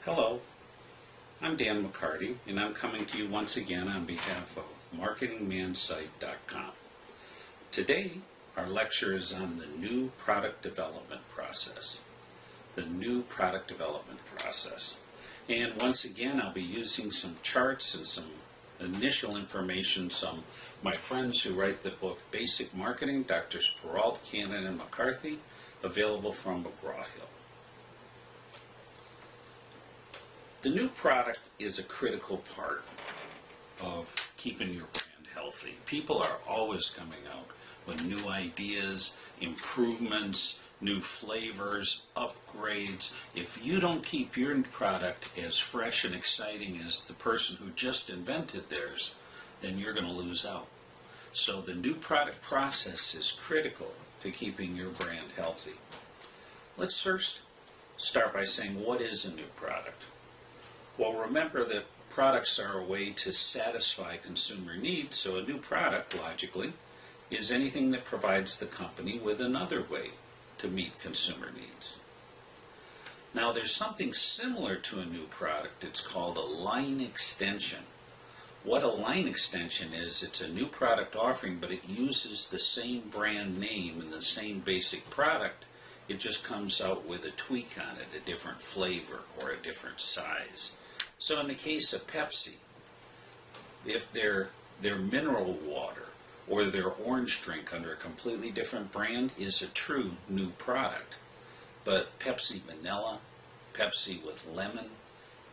Hello, I'm Dan McCarty, and I'm coming to you once again on behalf of MarketingManSite.com. Today, our lecture is on the new product development process. The new product development process. And once again, I'll be using some charts and some initial information, some my friends who write the book Basic Marketing, Drs. Peralt, Cannon, and McCarthy, available from McGraw-Hill. The new product is a critical part of keeping your brand healthy. People are always coming out with new ideas, improvements, new flavors, upgrades. If you don't keep your product as fresh and exciting as the person who just invented theirs, then you're going to lose out. So the new product process is critical to keeping your brand healthy. Let's first start by saying, what is a new product? Well, remember that products are a way to satisfy consumer needs, so a new product, logically, is anything that provides the company with another way to meet consumer needs. Now, there's something similar to a new product. It's called a line extension. What a line extension is, it's a new product offering, but it uses the same brand name and the same basic product. It just comes out with a tweak on it, a different flavor or a different size. So in the case of Pepsi, if their mineral water or their orange drink under a completely different brand is a true new product. But Pepsi Vanilla, Pepsi with Lemon,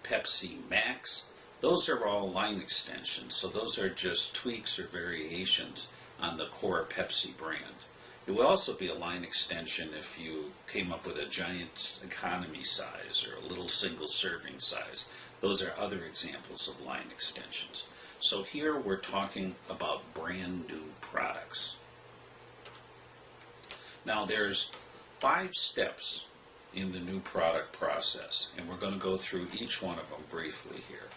Pepsi Max, those are all line extensions. So those are just tweaks or variations on the core Pepsi brand. It would also be a line extension if you came up with a giant economy size or a little single serving size. Those are other examples of line extensions. So here we're talking about brand new products. Now there's 5 steps in the new product process, and we're going to go through each one of them briefly here.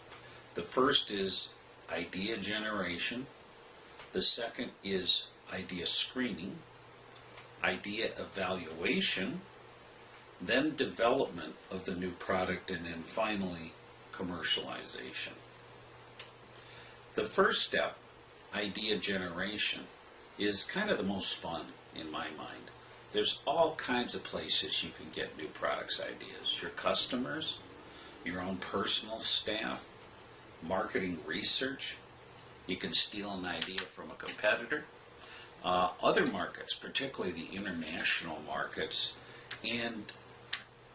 The first is idea generation. The second is idea screening. Idea evaluation, then development of the new product, and then finally commercialization. The first step, idea generation, is kind of the most fun in my mind. There's all kinds of places you can get new products ideas. Your customers, your own personal staff, marketing research. You can steal an idea from a competitor. Other markets, particularly the international markets, and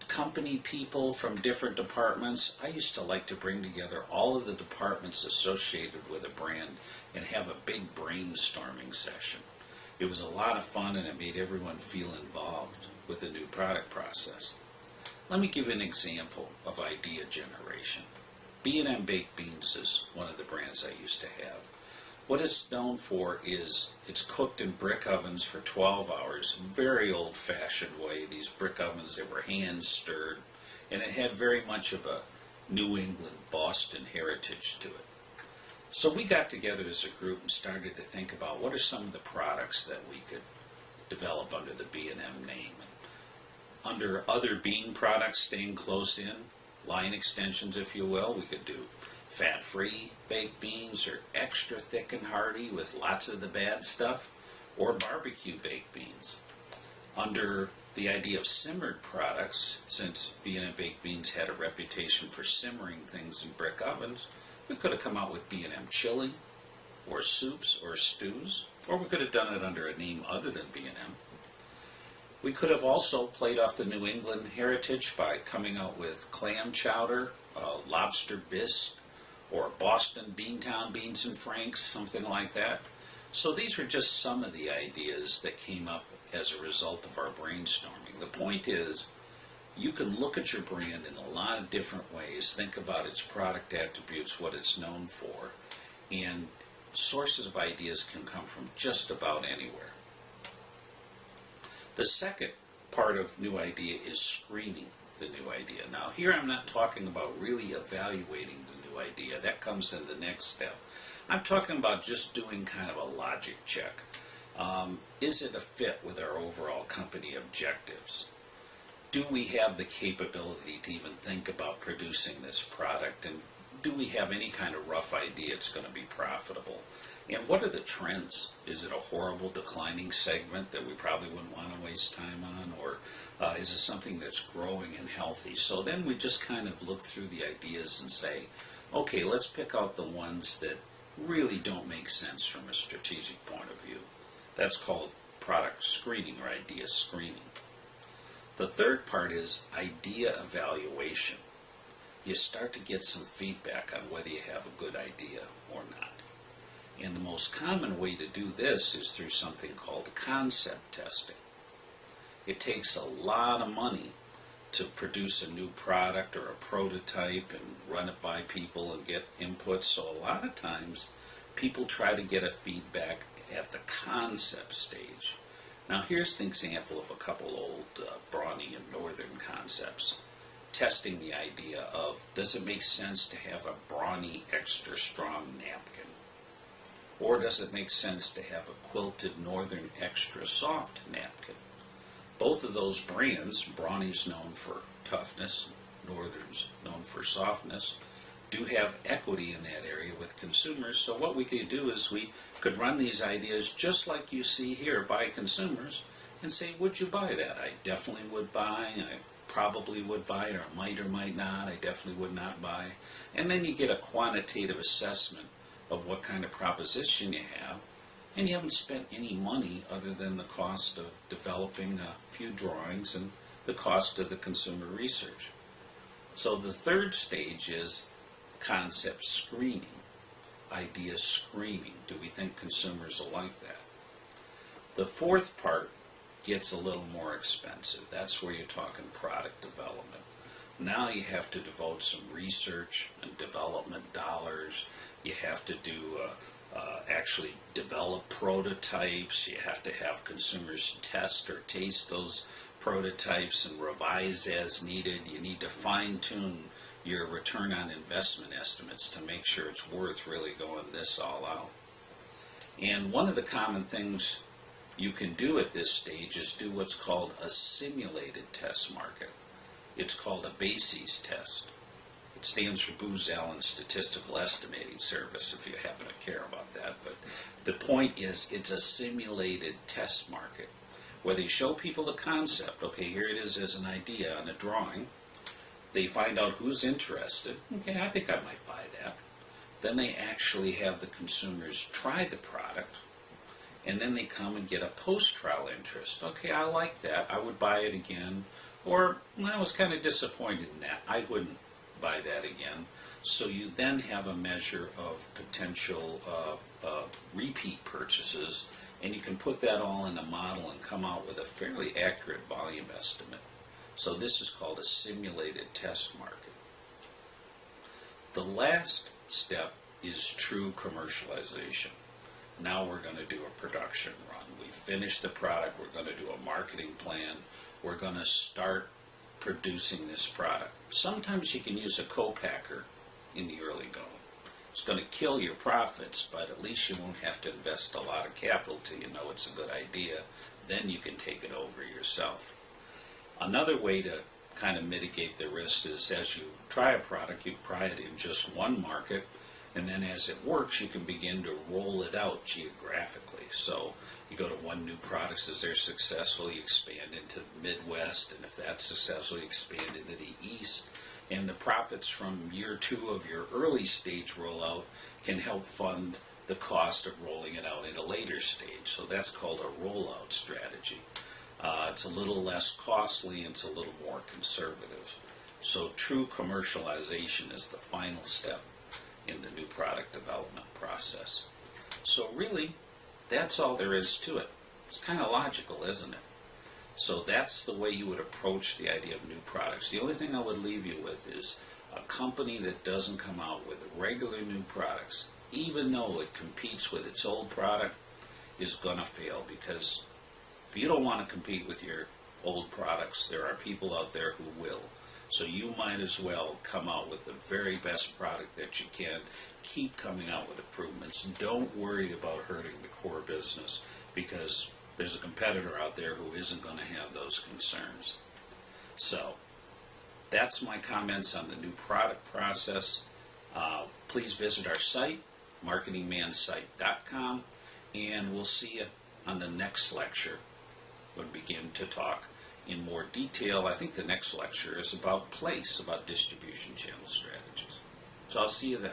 company people from different departments. I used to like to bring together all of the departments associated with a brand and have a big brainstorming session. It was a lot of fun, and it made everyone feel involved with the new product process. Let me give you an example of idea generation. B&M Baked Beans is one of the brands I used to have. What it's known for is it's cooked in brick ovens for 12 hours, very old-fashioned way. These brick ovens, they were hand-stirred, and it had very much of a New England, Boston heritage to it. So we got together as a group and started to think about what are some of the products that we could develop under the B&M name. And under other bean products, staying close in, line extensions, if you will, we could do fat-free baked beans, or extra thick and hearty with lots of the bad stuff, or barbecue baked beans. Under the idea of simmered products, since B&M Baked Beans had a reputation for simmering things in brick ovens, we could have come out with B&M chili, or soups, or stews, or we could have done it under a name other than B&M. We could have also played off the New England heritage by coming out with clam chowder, lobster bisque, or Boston Beantown Beans and Franks, something like that. So these were just some of the ideas that came up as a result of our brainstorming. The point is, you can look at your brand in a lot of different ways, think about its product attributes, what it's known for, and sources of ideas can come from just about anywhere. The second part of new idea is screening the new idea. Now here I'm not talking about really evaluating the new idea. That comes in the next step. I'm talking about just doing kind of a logic check. Is it a fit with our overall company objectives? do we have the capability to even think about producing this product, and do we have any kind of rough idea it's going to be profitable? And what are the trends? Is it a horrible declining segment that we probably wouldn't want to waste time on, or is it something that's growing and healthy? So then we just kind of look through the ideas and say, okay, let's pick out the ones that really don't make sense from a strategic point of view. That's called product screening or idea screening. The third part is idea evaluation. You start to get some feedback on whether you have a good idea or not. And the most common way to do this is through something called concept testing. It takes a lot of money to produce a new product or a prototype and run it by people and get input. So a lot of times people try to get a feedback at the concept stage. Now here's an example of a couple old Brawny and Northern concepts. Testing the idea of, does it make sense to have a Brawny extra strong napkin? Or does it make sense to have a Quilted Northern extra soft napkin? Both of those brands, Brawny's known for toughness, Northern's known for softness, do have equity in that area with consumers. So what we could do is we could run these ideas just like you see here by consumers and say, would you buy that? I definitely would buy, I probably would buy, or might or might not, I definitely would not buy. And then you get a quantitative assessment of what kind of proposition you have, and you haven't spent any money other than the cost of developing a few drawings and the cost of the consumer research. So the third stage is concept screening, idea screening. Do we think consumers will like that? The fourth part gets a little more expensive. That's where you're talking product development. Now you have to devote some research and development dollars. You have to do actually develop prototypes. You have to have consumers test or taste those prototypes and revise as needed. You need to fine-tune your return on investment estimates to make sure it's worth really going this all out. And one of the common things you can do at this stage is do what's called a simulated test market. It's called a BASIS test. It stands for Booz Allen Statistical Estimating Service, if you happen to care about that. But the point is, it's a simulated test market where they show people the concept. Okay, here it is as an idea on a drawing. They find out who's interested. Okay, I think I might buy that. Then they actually have the consumers try the product, and then they come and get a post-trial interest. Okay, I like that. I would buy it again. Or, I was kind of disappointed in that. I wouldn't buy that again. So you then have a measure of potential repeat purchases, and you can put that all in a model and come out with a fairly accurate volume estimate. So this is called a simulated test market. The last step is true commercialization. Now we're going to do a production run. We finished the product, we're going to do a marketing plan, we're going to start producing this product. Sometimes you can use a co-packer in the early going. It's going to kill your profits, but at least you won't have to invest a lot of capital till you know it's a good idea. Then you can take it over yourself. Another way to kind of mitigate the risk is, as you try a product, you try it in just one market, and then as it works, you can begin to roll it out geographically. So you go to one new product, as they're successful, you expand into the Midwest, and if that's successful, you expand into the East. And the profits from year 2 of your early stage rollout can help fund the cost of rolling it out at a later stage. So that's called a rollout strategy. It's a little less costly and it's a little more conservative. So true commercialization is the final step in the new product development process. So really, that's all there is to it. It's kind of logical, isn't it? So that's the way you would approach the idea of new products. The only thing I would leave you with is a company that doesn't come out with regular new products, even though it competes with its old product, is going to fail, because if you don't want to compete with your old products, there are people out there who will. So you might as well come out with the very best product that you can. Keep coming out with improvements. Don't worry about hurting the core business, because there's a competitor out there who isn't going to have those concerns. So that's my comments on the new product process. Please visit our site, marketingmansite.com, and we'll see you on the next lecture when we begin to talk in more detail. I think the next lecture is about place, about distribution channel strategies. So I'll see you then.